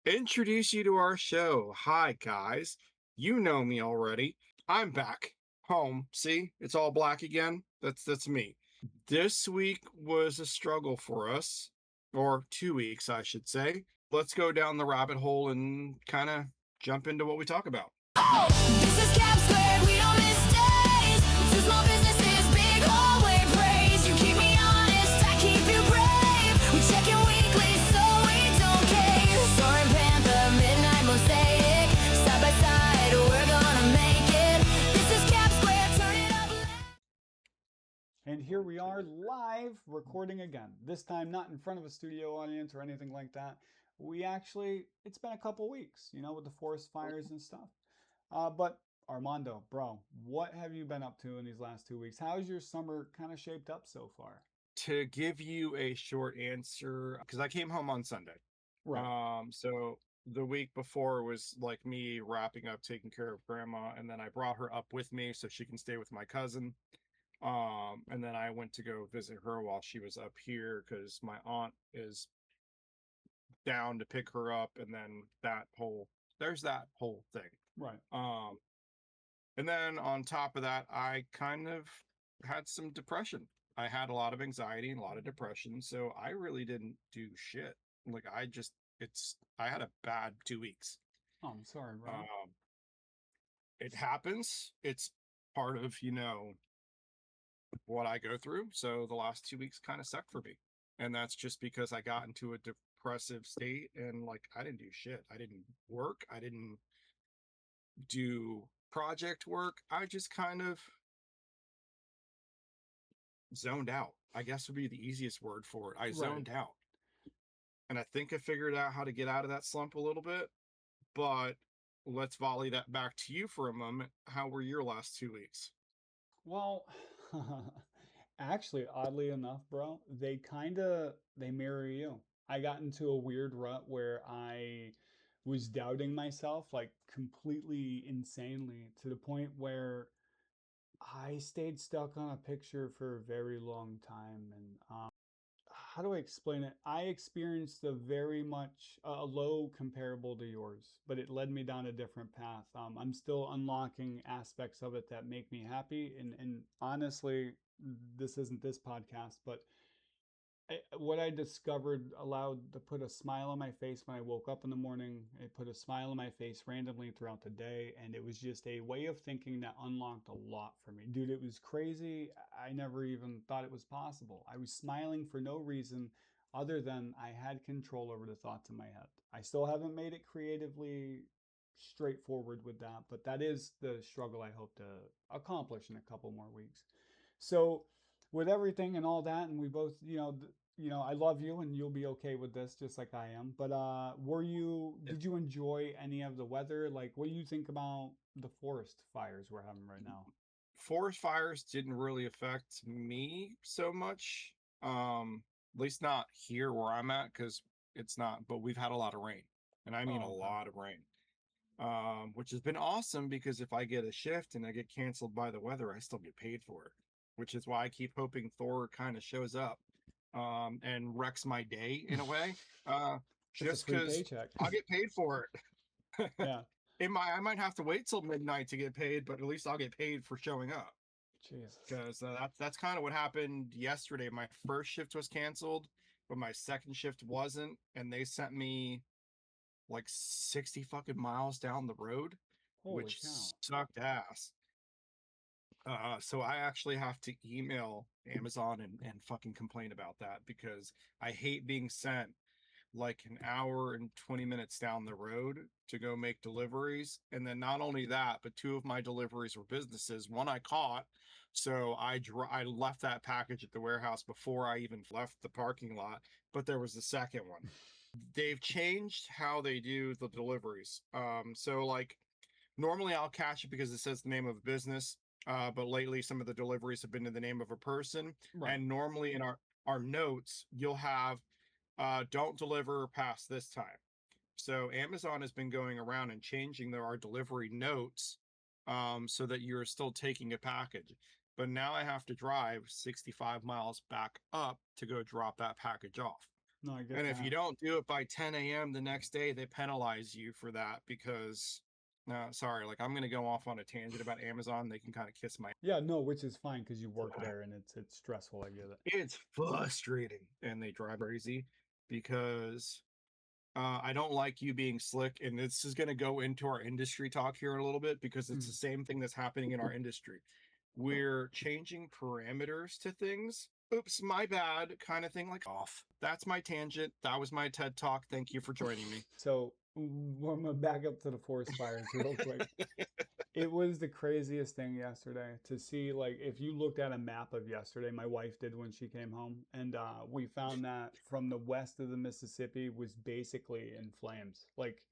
introduce you to our show. Hi, guys. You know me already. I'm back home. See, it's all black again. That's me. This week was a struggle for us, or 2 weeks, I should say. Let's go down the rabbit hole and kind of jump into what we talk about. This is CAP², we don't miss days. Two small businesses, big hallway praise. You keep me honest, I keep you brave. We check in weekly, so we don't care. Soaring Panther, midnight Mosaic. Side by side, we're gonna make it. This is CAP², turn it up loud. And here we are live recording again. This time not in front of a studio audience or anything like that. It's been a couple weeks, with the forest fires and stuff. But Armando, bro, what have you been up to in these last 2 weeks? How's your summer kind of shaped up so far? To give you a short answer, because I came home on Sunday. Right. So the week before was like me wrapping up taking care of grandma, and then I brought her up with me so she can stay with my cousin. And then I went to go visit her while she was up here because my aunt is down to pick her up, and then there's that whole thing. Right. Um, and then on top of that, I kind of had some depression. I had a lot of anxiety and a lot of depression, so I really didn't do shit. Like I had a bad 2 weeks. Oh, I'm sorry, bro. Um, it happens. It's part of, what I go through. So the last 2 weeks kind of sucked for me. And that's just because I got into a depressive state and like I didn't do shit. I didn't work. I didn't do project work. I just kind of zoned out, I guess would be the easiest word for it. I Right. zoned out. And I think I figured out how to get out of that slump a little bit. But let's volley that back to you for a moment. How were your last 2 weeks? Well, actually, oddly enough, bro, they mirror you. I got into a weird rut where I was doubting myself like completely insanely to the point where I stayed stuck on a picture for a very long time. And how do I explain it? I experienced a very much a low comparable to yours, but it led me down a different path. I'm still unlocking aspects of it that make me happy. And honestly, this isn't this podcast, but what I discovered allowed to put a smile on my face when I woke up in the morning. It put a smile on my face randomly throughout the day. And it was just a way of thinking that unlocked a lot for me. Dude, it was crazy. I never even thought it was possible. I was smiling for no reason other than I had control over the thoughts in my head. I still haven't made it creatively straightforward with that, but that is the struggle I hope to accomplish in a couple more weeks. So, with everything and all that, and we both, I love you, and you'll be okay with this, just like I am. But did you enjoy any of the weather? Like, what do you think about the forest fires we're having right now? Forest fires didn't really affect me so much. At least not here where I'm at, because it's not, but we've had a lot of rain. And I mean a Oh, okay. lot of rain. Which has been awesome because if I get a shift and I get canceled by the weather, I still get paid for it. Which is why I keep hoping Thor kind of shows up and wrecks my day in a way. It's a Just free because paycheck. I'll get paid for it. Yeah. I might have to wait till midnight to get paid, but at least I'll get paid for showing up. Jesus. Because that's kind of what happened yesterday. My first shift was canceled, but my second shift wasn't, and they sent me like 60 fucking miles down the road, Holy which cow. sucked ass. So I actually have to email Amazon and fucking complain about that because I hate being sent like an hour and 20 minutes down the road to go make deliveries. And then not only that, but two of my deliveries were businesses. One I caught, so I left that package at the warehouse before I even left the parking lot, but there was the second one. They've changed how they do the deliveries. So like normally I'll catch it because it says the name of a business. But lately some of the deliveries have been in the name of a person. Right. And normally in our notes, you'll have don't deliver past this time. So Amazon has been going around and changing our delivery notes so that you're still taking a package. But now I have to drive 65 miles back up to go drop that package off. No, I get And if you that. don't do it by 10 a.m. the next day, they penalize you for that because, no, sorry, like I'm going to go off on a tangent about Amazon. They can kind of kiss my. Yeah, no, which is fine because you work there and it's stressful. I get it. It's frustrating and they drive crazy because I don't like you being slick. And this is going to go into our industry talk here in a little bit because it's the Mm. same thing that's happening in our industry. We're changing parameters to things. Oops, my bad, kind of thing, like off. That's my tangent. That was my TED talk. Thank you for joining me. So I'm gonna back up to the forest fires real quick. It was the craziest thing yesterday to see, like, if you looked at a map of yesterday, my wife did when she came home, and we found that from the west of the Mississippi was basically in flames. Like,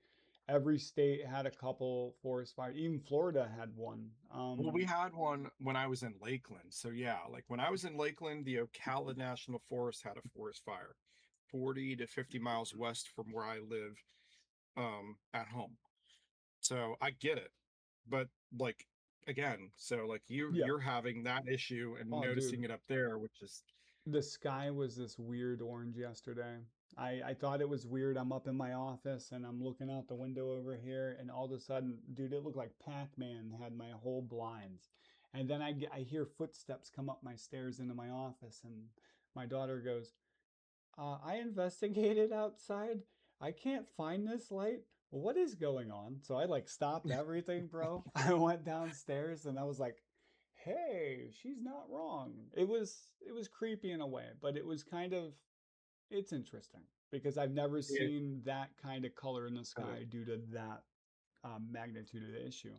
every state had a couple forest fires. Even Florida had one. Well, we had one when I was in Lakeland. So yeah, like when I was in Lakeland, the Ocala National Forest had a forest fire 40 to 50 miles west from where I live at home. So I get it. But like again, so like Yeah. you're having that issue and Oh, dude, noticing it up there, which is the sky was this weird orange yesterday. I thought it was weird. I'm up in my office and I'm looking out the window over here, and all of a sudden, dude, it looked like Pac-Man had my whole blinds. And then I hear footsteps come up my stairs into my office, and my daughter goes, I investigated outside. I can't find this light. What is going on? So I like stopped everything, bro. I went downstairs and I was like, "Hey, she's not wrong." It was creepy in a way, but it was kind of it's interesting because I've never it, seen that kind of color in the uh, sky due to that magnitude of the issue.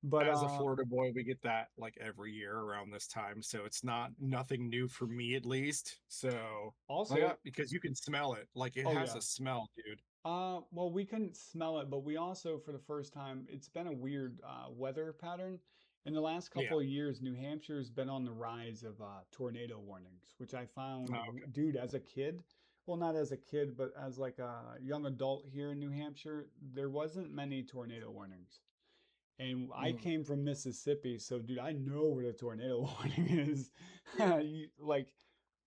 But as a Florida boy, we get that like every year around this time. So it's not nothing new for me at least. So like also, because you can smell it. Like it oh has yeah, a smell, dude. well, we couldn't smell it, but we also, for the first time, it's been a weird weather pattern. In the last Yeah. couple of years, New Hampshire's been on the rise of tornado warnings, which I found, Oh, okay. dude, as a kid, well, not as a kid, but as like a young adult here in New Hampshire, there wasn't many tornado warnings. And I Mm. came from Mississippi, so dude, I know what a tornado warning is. Yeah. Like,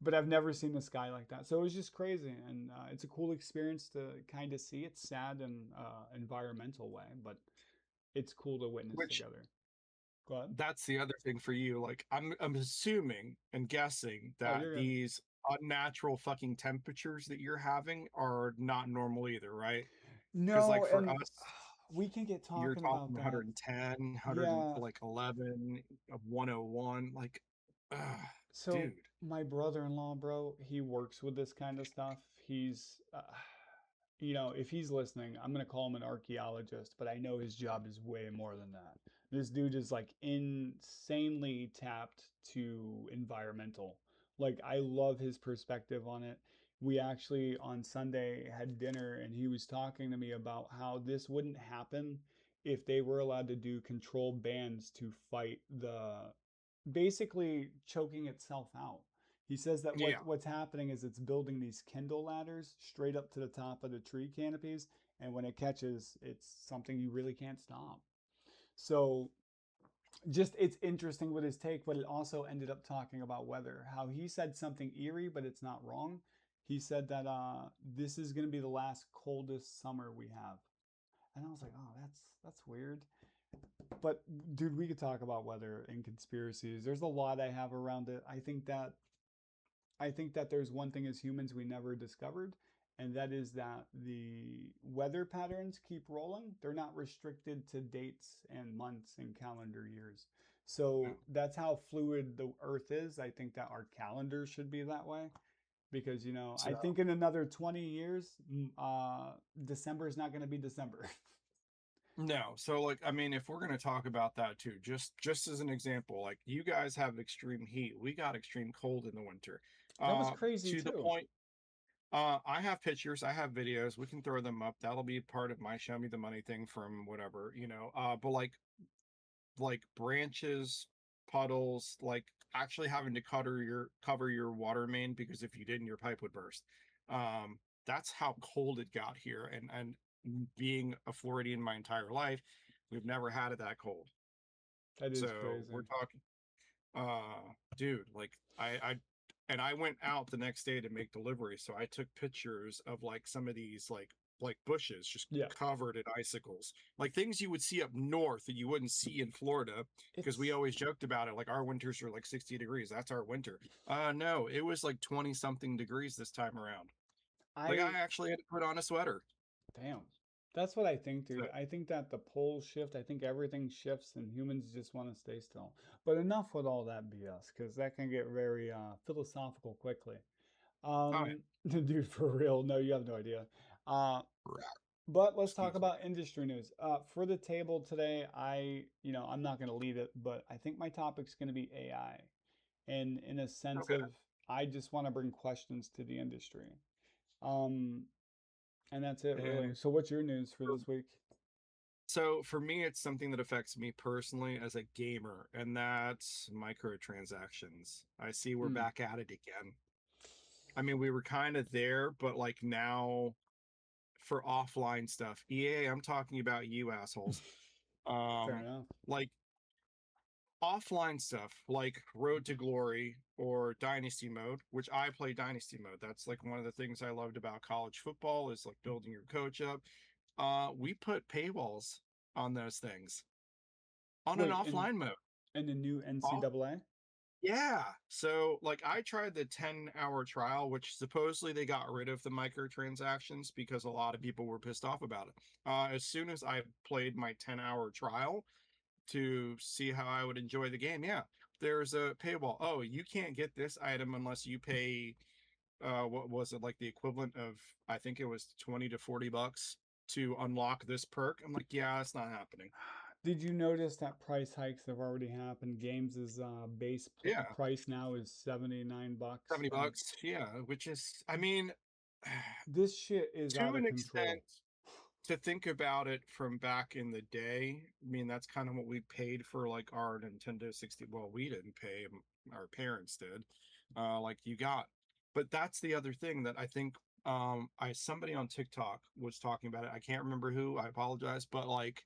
but I've never seen the sky like that. So it was just crazy, and it's a cool experience to kind of see. It's sad in environmental way, but it's cool to witness Which together. Go ahead. that's the other thing for you. Like I'm assuming and guessing Oh, that you're good. these unnatural fucking temperatures that you're having are not normal either, right? Because like No, for and us, we can get you're talking talking about that. 110, Yeah. like 11, 101, like, So dude. my brother-in-law, bro, he works with this kind of stuff. He's if he's listening, I'm gonna call him an archaeologist, but I know his job is way more than that. This dude is like insanely tapped to environmental. Like, I love his perspective on it. We actually on Sunday had dinner and he was talking to me about how this wouldn't happen if they were allowed to do controlled bans to fight the basically choking itself out. He says that Yeah. what's happening is it's building these Kindle ladders straight up to the top of the tree canopies, and when it catches, it's something you really can't stop. So just it's interesting with his take, but it also ended up talking about weather. How he said something eerie, but it's not wrong. He said that this is going to be the last coldest summer we have, and I was like, oh, that's weird. But dude, we could talk about weather and conspiracies. There's a lot I have around it. I think that there's one thing as humans we never discovered, and that is that the weather patterns keep rolling. They're not restricted to dates and months and calendar years. No. So that's how fluid the earth is. I think that our calendar should be that way because So I think in another 20 years, December is not going to be December. no. So like I mean, if we're gonna talk about that too, just as an example, like you guys have extreme heat. We got extreme cold in the winter. That was Uh crazy to the too. point, I have pictures, I have videos, we can throw them up. That'll be part of my show me the money thing from whatever, you know. But like branches, puddles, like actually having to cover your water main because if you didn't, your pipe would burst. That's how cold it got here, and being a Floridian my entire life, we've never had it that cold. That is So we're crazy. talking, dude, like I and I went out the next day to make delivery. So I took pictures of like some of these like bushes just Yeah. covered in icicles, like things you would see up north that you wouldn't see in Florida, because we It's always joked about it. Like our winters are like 60 degrees. That's our winter. No, it was like 20 something degrees this time around. Like I I actually had to put on a sweater. damn. That's what I think, So, dude. I think that the poles shift. I think everything shifts and humans just want to stay still. But enough with all that BS, because that can get very philosophical quickly. all right. Dude, for real. No, you have no idea. Uh, but let's talk Excuse me. about industry news. For the table today, I'm not going to lead it, but I think my topic's going to be AI. And in a sense Okay. of, I just want to bring questions to the industry. Um, and that's it, really. And So, what's your news for this week? so for me, it's something that affects me personally as a gamer, and that's microtransactions. I see we're Mm, back at it again. I mean, we were kind of there, but like now for offline stuff, EA, I'm talking about you assholes. fair Um, enough. like offline stuff like Road to Glory or Dynasty mode, which I play Dynasty mode. That's like one of the things I loved about college football is like building your coach up. We put paywalls on those things on an Wait, in offline mode. in the new Off, NCAA? yeah. So like I tried the 10-hour trial, which supposedly they got rid of the microtransactions because a lot of people were pissed off about it. As soon as I played my 10-hour trial to see how I would enjoy the game, yeah, there's a paywall. Oh, you can't get this item unless you pay what was it, like the equivalent of, I think it was 20 to 40 bucks to unlock this perk. I'm like, yeah, it's not happening. Did you notice that price hikes have already happened? Games' Yeah, price now is 79 bucks, 70 and bucks. Yeah, which is, I mean, this shit is to out of an extent, control. to think about it from back in the day, I mean, that's kind of what we paid for like our Nintendo 60. Well, we didn't pay, our parents did. Like you got, but that's the other thing that I think I somebody on TikTok was talking about it. I can't remember who, I apologize, but like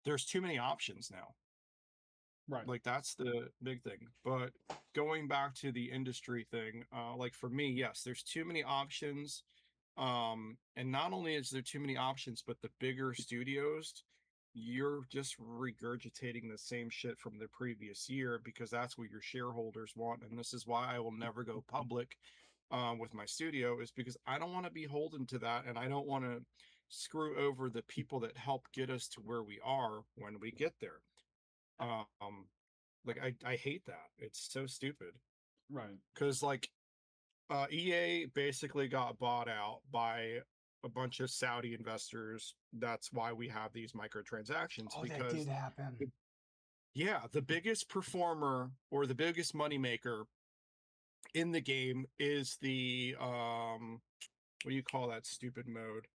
there's too many options now. Right. Like that's the big thing. But going back to the industry thing, like for me, yes, there's too many options. And not only is there too many options, but the bigger studios, you're just regurgitating the same shit from the previous year because that's what your shareholders want. And this is why I will never go public with my studio, is because I don't want to be holden to that, and I don't want to screw over the people that help get us to where we are when we get there. Um, like I hate that. It's so stupid Right. because like EA basically got bought out by a bunch of Saudi investors. That's why we have these microtransactions Oh, that did because happen. yeah, the biggest performer or the biggest moneymaker in the game is the what do you call that stupid mode?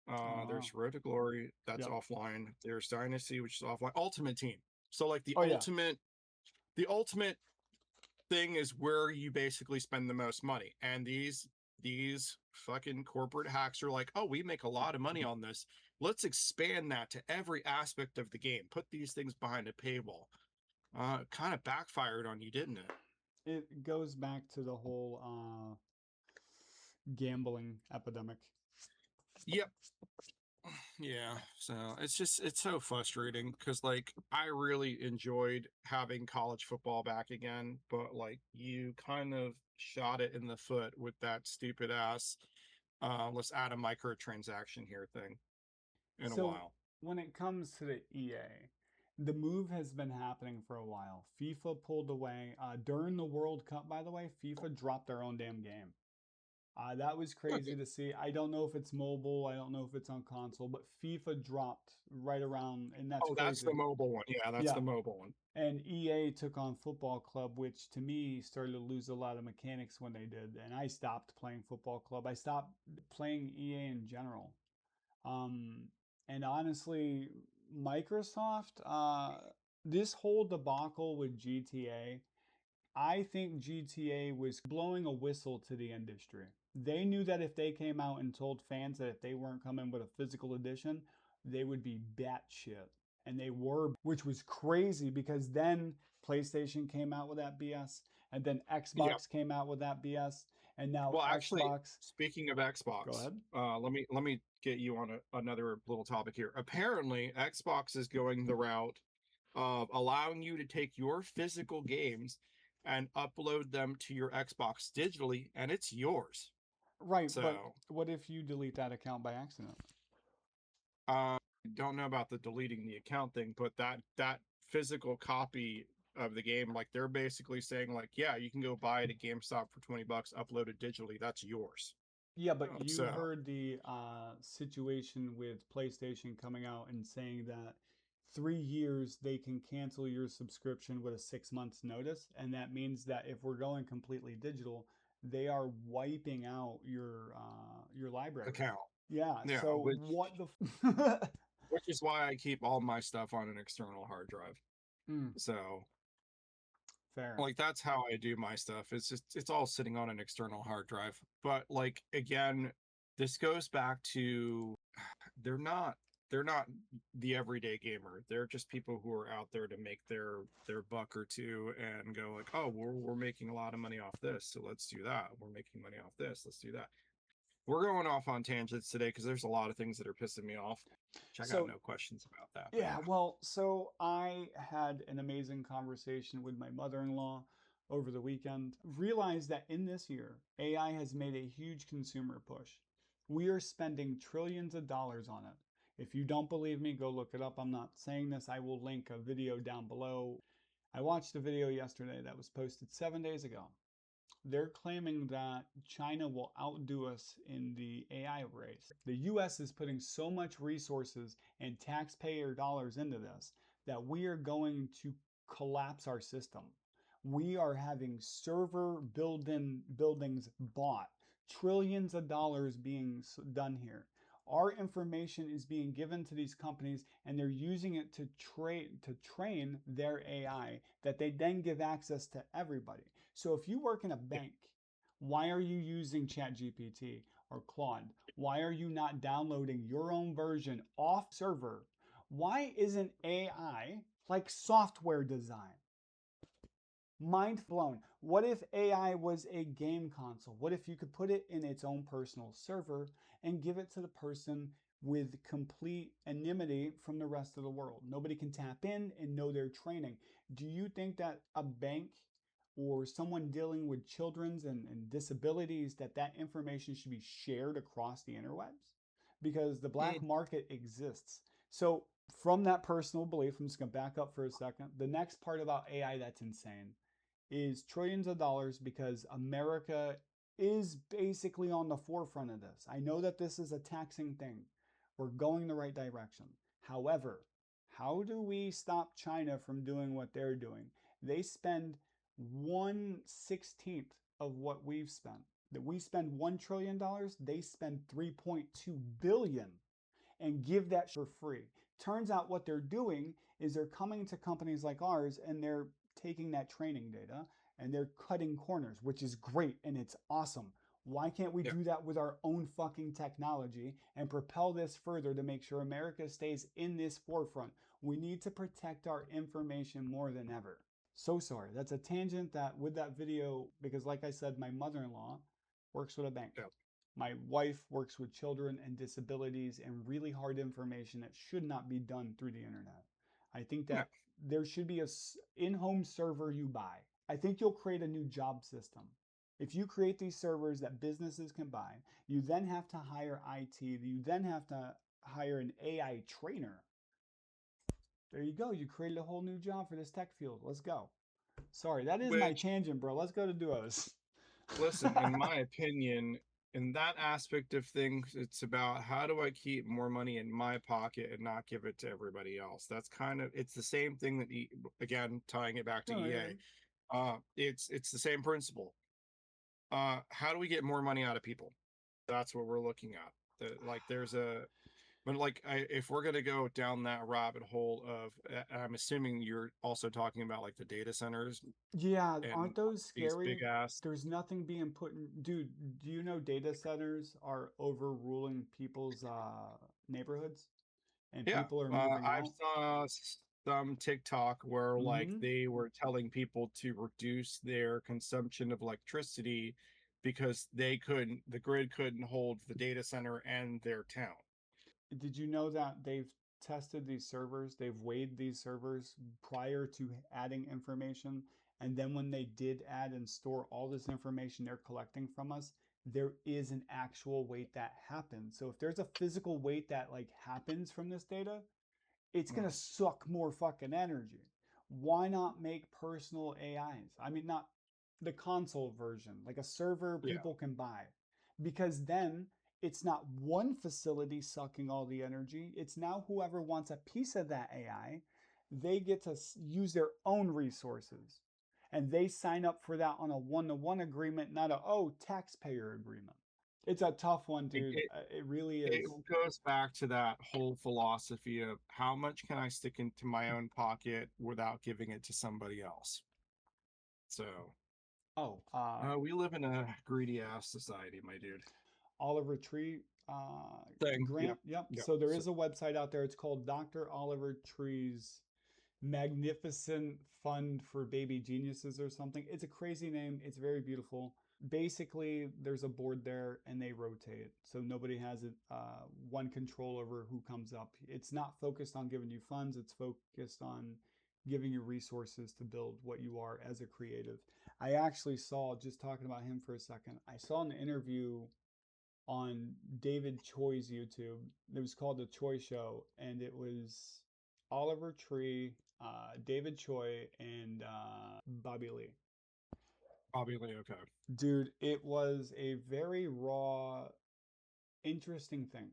Oh, There's Road to Glory, that's yep. offline. There's Dynasty, which is offline. Ultimate Team. So like Oh, yeah. the ultimate thing is where you basically spend the most money. And these fucking corporate hacks are like, oh, we make a lot of money on this. Let's expand that to every aspect of the game. Put these things behind a paywall. Kind of backfired on you, didn't it? It goes back to the whole gambling epidemic. Yep. Yeah. So it's so frustrating because like I really enjoyed having college football back again, but like you kind of shot it in the foot with that stupid ass let's add a microtransaction here thing in a So while. when it comes to the EA, the move has been happening for a while. FIFA pulled away during the World Cup. By the way, FIFA dropped their own damn game. That was crazy Okay. to see. I don't know if it's mobile. I don't know if it's on console, but FIFA dropped right around, and that's Oh, that's the crazy. mobile one. Yeah, that's Yeah, the mobile one. and EA took on Football Club, which to me started to lose a lot of mechanics when they did, and I stopped playing Football Club. I stopped playing EA in general. Um, and honestly, Microsoft, this whole debacle with GTA, I think GTA was blowing a whistle to the industry. They knew that if they came out and told fans that if they weren't coming with a physical edition, they would be batshit. And they were, which was crazy because then PlayStation came out with that BS. And then Yeah. Xbox came out with that BS, and now Well, actually, Xbox. speaking of Go Xbox, ahead. let me get you on another little topic here. Apparently, Xbox is going the route of allowing you to take your physical games and upload them to your Xbox digitally, and it's yours. Right, but So, what if you delete that account by accident? I don't know about the deleting the account thing, but that physical copy of the game, like they're basically saying, like, yeah, you can go buy it at GameStop for $20, upload it digitally. That's yours. Yeah, but you So heard the situation with PlayStation coming out and saying that 3 years they can cancel your subscription with a 6 months notice, and that means that if we're going completely digital, they are wiping out your library. account, Yeah. yeah, So which what the? which is why I keep all my stuff on an external hard drive. Mm, So fair. like that's how I do my stuff. It's all sitting on an external hard drive. But like again, this goes back to they're not they're not the everyday gamer. They're just people who are out there to make their buck or two and go like, oh, we're making a lot of money off this, so let's do that. We're making money off this, let's do that. We're going off on tangents today because there's a lot of things that are pissing me off. Which I got So no questions about that, but yeah, yeah, well, so I had an amazing conversation with my mother-in-law over the weekend. Realized that in this year, AI has made a huge consumer push. We are spending trillions of dollars on it. If you don't believe me, go look it up. I'm not saying this. I will link a video down below. I watched a video yesterday that was posted 7 days ago. They're claiming that China will outdo us in the AI race. The US is putting so much resources and taxpayer dollars into this that we are going to collapse our system. We are having server buildings bought, trillions of dollars being done here. Our information is being given to these companies and they're using it to train their AI that they then give access to everybody. So if you work in a yeah. bank, why are you using ChatGPT or Claude? Why are you not downloading your own version off server? Why isn't AI like software design? Mind blown. What if AI was a game console? What if you could put it in its own personal server and give it to the person with complete anonymity from the rest of the world? Nobody can tap in and know their training. Do you think that a bank or someone dealing with children's and disabilities that information should be shared across the interwebs? Because the black Mm, market exists. So from that personal belief, I'm just going to back up for a second. The next part about AI that's insane is trillions of dollars because America is basically on the forefront of this. I know that this is a taxing thing. We're going the right direction. However, how do we stop China from doing what they're doing? They spend 1/16 of what we've spent. That we spend $1 trillion, they spend 3.2 billion and give that for free. Turns out what they're doing is they're coming to companies like ours and they're taking that training data and they're cutting corners, which is great and it's awesome. Why can't we yeah. do that with our own fucking technology and propel this further to make sure America stays in this forefront? We need to protect our information more than ever. So sorry. That's a tangent that with that video, because like I said, my mother in law works with a bank. Yeah. My wife works with children and disabilities and really hard information that should not be done through the internet. I think No. that there should be a in-home server you buy. I think you'll create a new job system. If you create these servers that businesses can buy, you then have to hire IT, you then have to hire an AI trainer. There you go. You created a whole new job for this tech field. Let's go. Sorry, that is my Which tangent, bro. Let's go to duos. listen, in my opinion, in that aspect of things, it's about how do I keep more money in my pocket and not give it to everybody else. That's kind of it's the same thing that again tying it back to No, yeah. EA. It's the same principle. How do we get more money out of people? That's what we're looking at. Like there's a but like if we're gonna go down that rabbit hole of, I'm assuming you're also talking about like the data centers Yeah, and aren't those these scary? big ass. There's nothing being put in. Dude, do you know data centers are overruling people's neighborhoods and Yeah, people are moving I've out? some TikTok where like Mm-hmm. they were telling people to reduce their consumption of electricity because the grid couldn't hold the data center and their town. Did you know that they've tested these servers? They've weighed these servers prior to adding information. And then when they did add and store all this information they're collecting from us, there is an actual weight that happens. So if there's a physical weight that like happens from this data, it's going to Mm, suck more fucking energy. Why not make personal AIs? I mean, not the console version, like a server yeah, people can buy. Because then it's not one facility sucking all the energy. It's now whoever wants a piece of that AI, they get to use their own resources. And they sign up for that on a one-to-one agreement, not a, oh, taxpayer agreement. It's a tough one, it, dude. it It really it is. goes back to that whole philosophy of how much can I stick into my own pocket without giving it to somebody else. So Oh, we live in a greedy ass society, my dude. Oliver Tree Thing. grant. Yep. Yep. Yep. So there So is a website out there. It's called Dr. Oliver Tree's Magnificent Fund for Baby Geniuses or something. It's a crazy name. It's very beautiful. Basically, there's a board there and they rotate. So nobody has one control over who comes up. It's not focused on giving you funds, it's focused on giving you resources to build what you are as a creative. I actually saw, just talking about him for a second, I saw an interview on David Choi's YouTube. It was called The Choi Show, and it was Oliver Tree, David Choi, and Bobby Lee. probably okay. Dude, it was a very raw, interesting thing.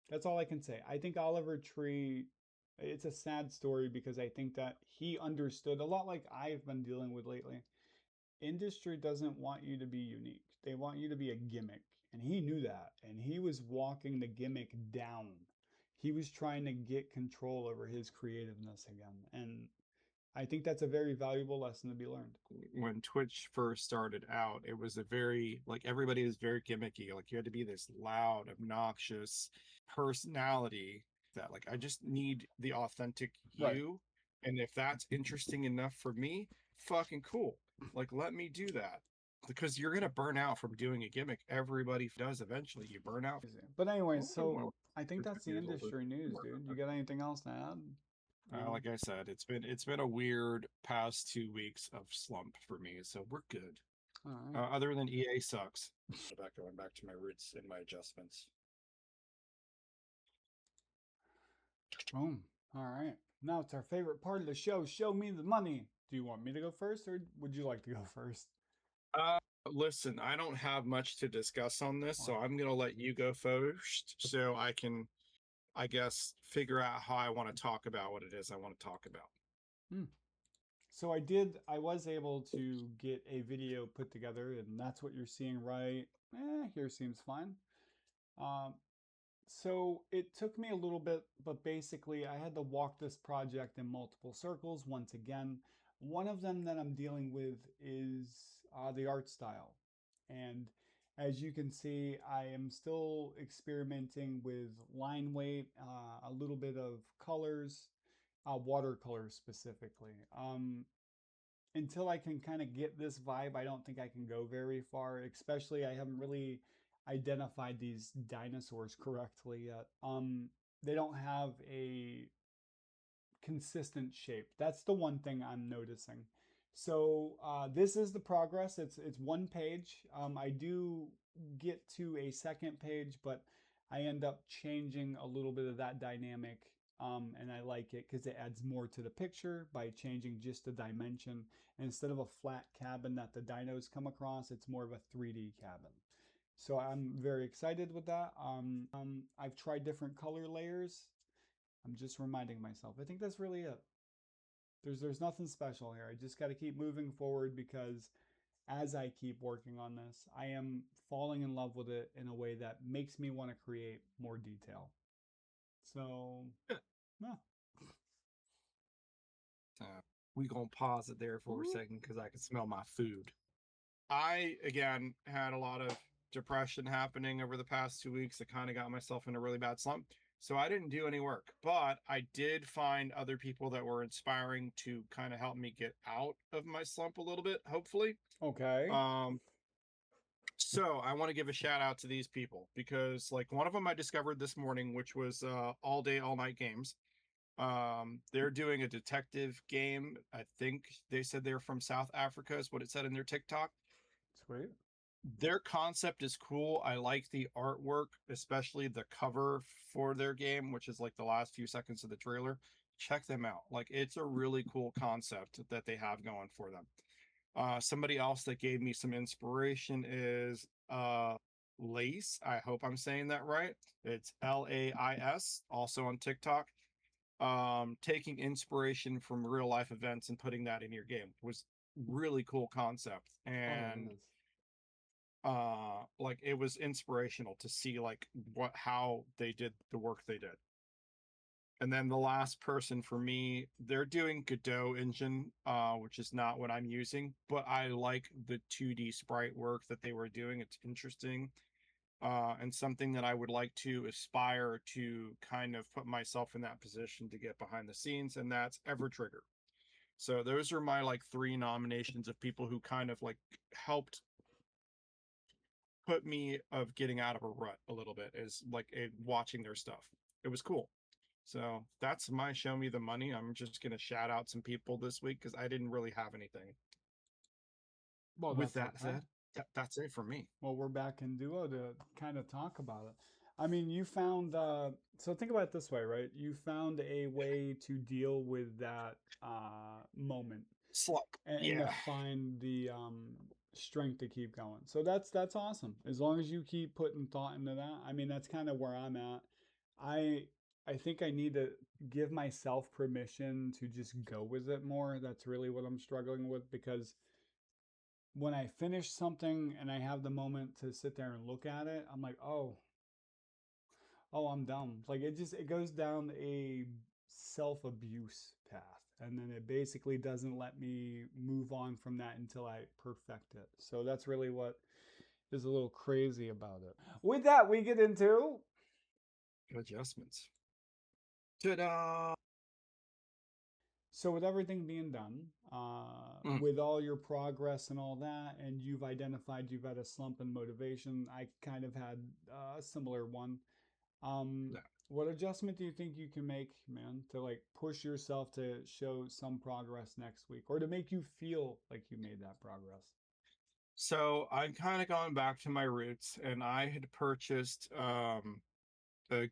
That's all I can say. I think Oliver Tree, it's a sad story because I think that he understood a lot like I've been dealing with lately. Industry doesn't want you to be unique. They want you to be a gimmick. And he knew that. And he was walking the gimmick down. He was trying to get control over his creativeness again. And I think that's a very valuable lesson to be learned. When Twitch first started out, it was a very like everybody was very gimmicky. Like you had to be this loud, obnoxious personality that like I just need the authentic Right. you. And if that's interesting enough for me, fucking cool. Like let me do that. Because you're gonna burn out from doing a gimmick. Everybody does eventually. You burn out. But anyway, Oh, so well, I think that's 50 the years older. industry news, dude. You got anything else to add? No. Like I said, it's been a weird past 2 weeks of slump for me, so we're good. All right. Other than EA sucks. Going back to my roots and my adjustments. Boom. All right. Now it's our favorite part of the show. Show me the money. Do you want me to go first or would you like to go first? Listen, I don't have much to discuss on this, so Wow. I'm gonna let you go first, so I can, I guess, figure out how I want to talk about what it is I want to talk about. Hmm. So I was able to get a video put together, and that's what you're seeing right. Here seems fine. Um, so it took me a little bit, but basically I had to walk this project in multiple circles once again. One of them that I'm dealing with is the art style. And as you can see, I am still experimenting with line weight, a little bit of colors, watercolors specifically. Until I can kind of get this vibe, I don't think I can go very far. Especially, I haven't really identified these dinosaurs correctly yet. They don't have a consistent shape. That's the one thing I'm noticing. So this is the progress. It's one page. I do get to a second page, but I end up changing a little bit of that dynamic, and I like it because it adds more to the picture by changing just the dimension. And instead of a flat cabin that the dinos come across, it's more of a 3D cabin. So I'm very excited with that. I've tried different color layers. I'm just reminding myself. I think that's really it. There's nothing special here. I just got to keep moving forward because as I keep working on this, I am falling in love with it in a way that makes me want to create more detail. So, yeah. We gonna pause it there for a second because I can smell my food. I again had a lot of depression happening over the past 2 weeks. I kind of got myself in a really bad slump. So I didn't do any work, but I did find other people that were inspiring to kind of help me get out of my slump a little bit, hopefully. Okay. Um, so I want to give a shout out to these people because like one of them I discovered this morning, which was all day, all night games. They're doing a detective game. I think they said they're from South Africa, is what it said in their TikTok. Sweet. Their concept is cool. I like the artwork, especially the cover for their game, which is like the last few seconds of the trailer. Check them out. Like it's a really cool concept that they have going for them. Somebody else that gave me some inspiration is Lace. I hope I'm saying that right. It's Lais, also on TikTok. Taking inspiration from real life events and putting that in your game was really cool concept. Oh, it And is. like it was inspirational to see like what how they did the work they did. And then the last person for me, they're doing Godot engine, which is not what I'm using, but I like the 2D sprite work that they were doing. It's interesting, and something that I would like to aspire to kind of put myself in that position to get behind the scenes, and that's Ever Trigger. So those are my like three nominations of people who kind of like helped put me of getting out of a rut a little bit is like watching their stuff. It was cool. So that's my show me the money. I'm just gonna shout out some people this week because I didn't really have anything. Well, With that's that okay. said, that's it for me. Well, we're back in duo to kind of talk about it. I mean, you found, so think about it this way, right? You found a way to deal with that moment Slump. and to Yeah. find the strength to keep going. So that's awesome. As long as you keep putting thought into that. I mean, that's kind of where I'm at. I I think I need to give myself permission to just go with it more. That's really what I'm struggling with because when I finish something and I have the moment to sit there and look at it, I'm like, oh, I'm dumb. Like it goes down a self-abuse path. And then it basically doesn't let me move on from that until I perfect it. So that's really what is a little crazy about it. With that, we get into Adjustments. Ta-da! so with everything being done, Mm, with all your progress and all that, and you've identified you've had a slump in motivation. I kind of had a similar one. Um, no. what adjustment do you think you can make, man, to like push yourself to show some progress next week or to make you feel like you made that progress? So I'm kind of going back to my roots, and I had purchased a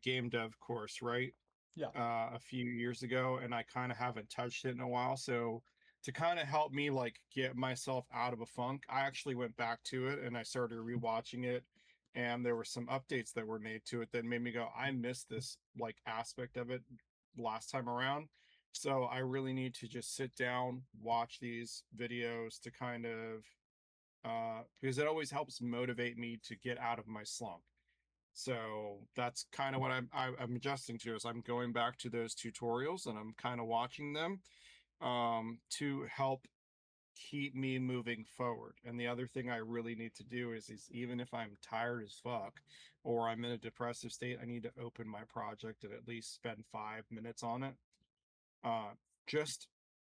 game dev course, right? Yeah. A few years ago, and I kind of haven't touched it in a while. So to kind of help me like get myself out of a funk, I actually went back to it and I started rewatching it. And there were some updates that were made to it that made me go, I missed this like aspect of it last time around. So I really need to just sit down, watch these videos to kind of because it always helps motivate me to get out of my slump. So that's kind of what I'm adjusting to is I'm going back to those tutorials and I'm kind of watching them to help keep me moving forward. And the other thing I really need to do is even if I'm tired as fuck or I'm in a depressive state, I need to open my project and at least spend 5 minutes on it. Uh, just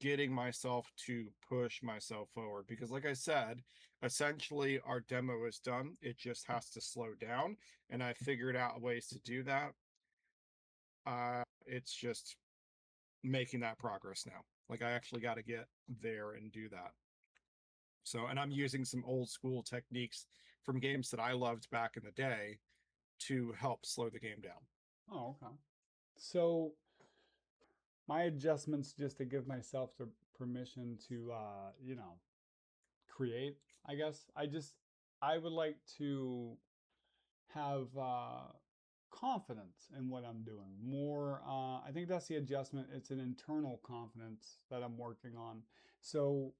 getting myself to push myself forward because like I said, essentially our demo is done. It just has to slow down and I figured out ways to do that. It's just making that progress now. Like I actually got to get there and do that. So, and I'm using some old school techniques from games that I loved back in the day to help slow the game down. Oh, okay. So my adjustments just to give myself the permission to, create, I guess. I would like to have confidence in what I'm doing. More, I think that's the adjustment. It's an internal confidence that I'm working on. So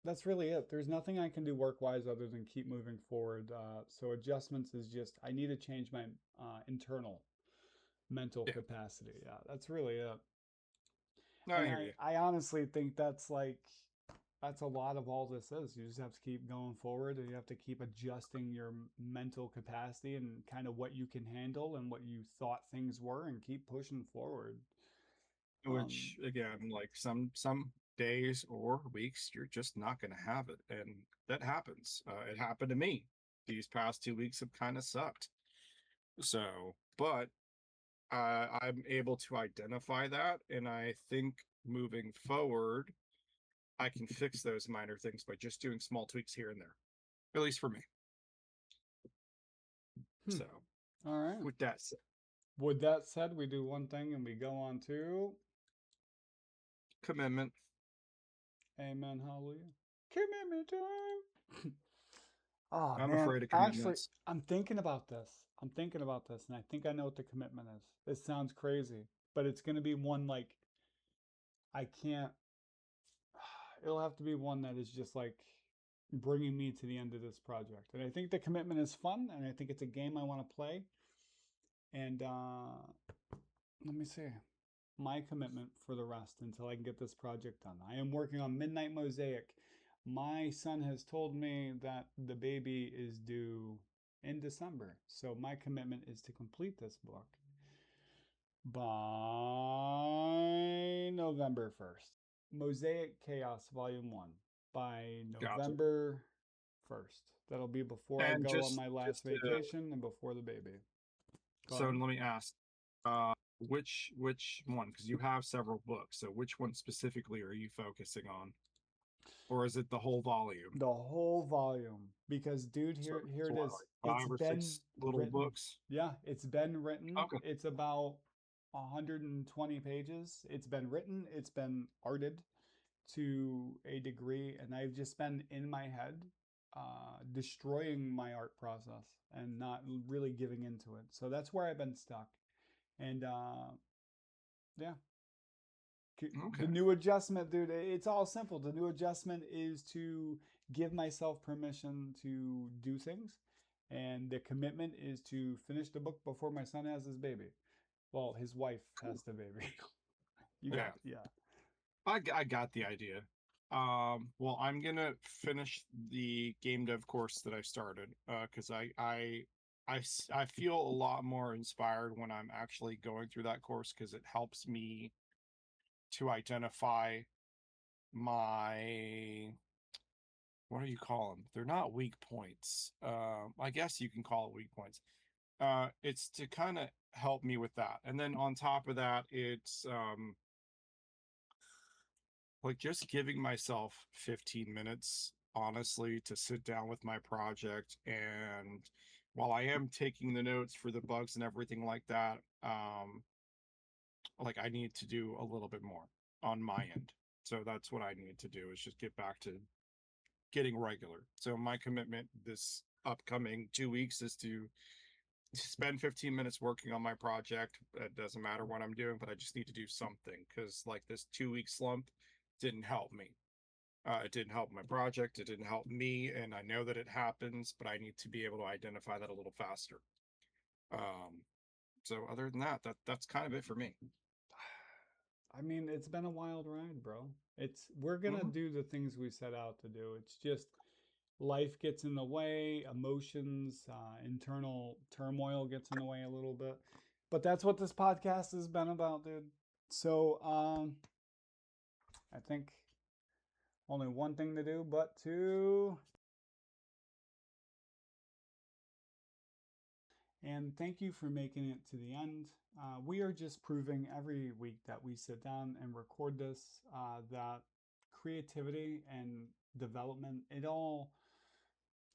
that's really it. There's nothing I can do work wise other than keep moving forward. So adjustments is just I need to change my internal mental Yeah, capacity. Yeah, that's really it. no, I And hear you. I honestly think that's like that's a lot of all this is. You just have to keep going forward, and you have to keep adjusting your mental capacity and kind of what you can handle and what you thought things were, and keep pushing forward. Um, Which again, like some days or weeks, you're just not going to have it, and that happens. It happened to me. These past 2 weeks have kind of sucked. So, but I'm able to identify that, and I think moving forward, I can fix those minor things by just doing small tweaks here and there. At least for me. hmm. So, All right. with that said, With that said, we do one thing and we go on to commitment. Amen, Hallelujah. Commitment time. Oh I'm man, afraid of actually, commitments. I'm thinking about this. I'm thinking about this, and I think I know what the commitment is. This sounds crazy, but it's going to be one like I can't. It'll have to be one that is just like bringing me to the end of this project. And I think the commitment is fun, and I think it's a game I want to play. And let me see. My commitment for the rest until I can get this project done. I am working on Midnight Mosaic. My son has told me that the baby is due in December. So my commitment is to complete this book by November 1st. Mosaic Chaos Volume 1 by Gotcha. November 1st. That'll be before I And go on just my last just to vacation and before the baby. Go so ahead. let me ask, uh, which one? Because you have several books. So which one specifically are you focusing on, or is it the whole volume? The whole volume. Because dude, So here it's it what, is. like It's five or been six little written. books? Yeah, it's been written. Okay. It's about 120 pages. It's been written, it's been arted to a degree, and I've just been in my head destroying my art process and not really giving into it. So that's where I've been stuck. And yeah, the Okay. new adjustment, dude, it's all simple. The new adjustment is to give myself permission to do things. And the commitment is to finish the book before my son has his baby. Well, his wife has the baby. You got, Yeah. yeah. I got the idea. Well, I'm gonna finish the game dev course that I started because I feel a lot more inspired when I'm actually going through that course because it helps me to identify my, what do you call them? They're not weak points. I guess you can call it weak points. It's to kind of help me with that, and then on top of that, it's like just giving myself 15 minutes honestly to sit down with my project, and while I am taking the notes for the bugs and everything like that, like I need to do a little bit more on my end. So that's what I need to do, is just get back to getting regular. So my commitment this upcoming 2 weeks is to spend 15 minutes working on my project. It doesn't matter what I'm doing, but I just need to do something, because like this 2 week slump didn't help me. It didn't help my project. It didn't help me, and I know that it happens, but I need to be able to identify that a little faster. Um, so other than that, that's kind of it for me. I mean, it's been a wild ride, bro. It's we're gonna Mhm. do the things we set out to do. It's just life gets in the way, emotions, internal turmoil gets in the way a little bit. But that's what this podcast has been about, dude. So, I think only one thing to do but to and thank you for making it to the end. We are just proving every week that we sit down and record this that creativity and development, it all,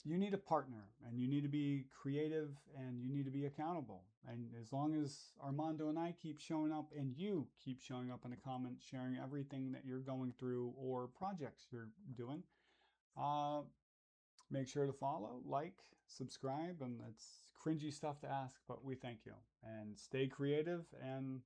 you need a partner and you need to be creative and you need to be accountable. And as long as Armando and I keep showing up and you keep showing up in the comments, sharing everything that you're going through or projects you're doing, uh, make sure to follow, like, subscribe, and it's cringy stuff to ask, but we thank you. And stay creative and